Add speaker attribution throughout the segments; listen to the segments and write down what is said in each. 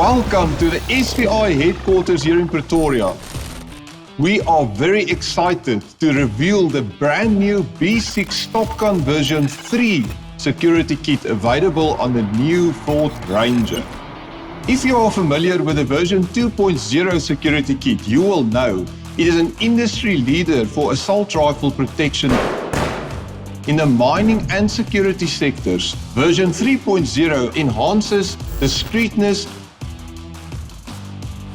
Speaker 1: Welcome to the SVI headquarters here in Pretoria. We are very excited to reveal the brand new B6 Stopgun version 3 security kit available on the new Ford Ranger. If you are familiar with the version 2.0 security kit, you will know it is an industry leader for assault rifle protection. In the mining and security sectors, version 3.0 enhances the discreetness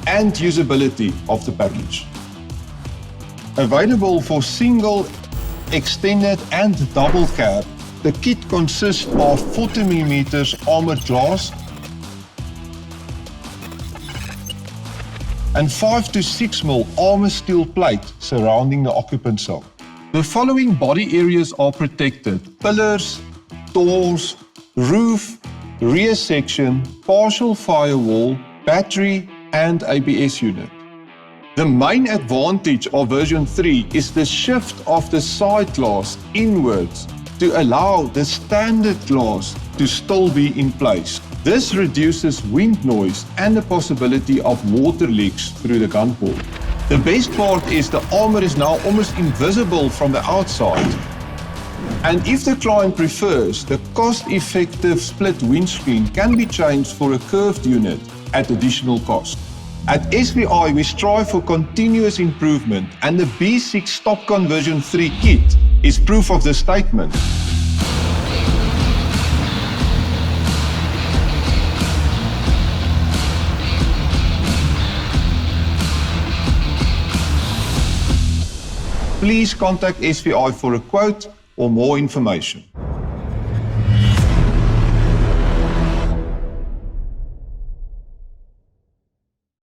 Speaker 1: and usability of the package. Available for single, extended and double cab, the kit consists of 40mm armored glass and 5 to 6mm armor steel plate surrounding the occupant cell. The following body areas are protected: pillars, doors, roof, rear section, partial firewall, battery and ABS unit. The main advantage of version 3 is the shift of the side glass inwards to allow the standard glass to still be in place. This reduces wind noise and the possibility of water leaks through the gun port. The best part is the armor is now almost invisible from the outside. And if the client prefers, the cost-effective split windscreen can be changed for a curved unit at additional cost. At SVI, we strive for continuous improvement, and the B6 Stopgun version 3 kit is proof of this statement. Please contact SVI for a quote or more information.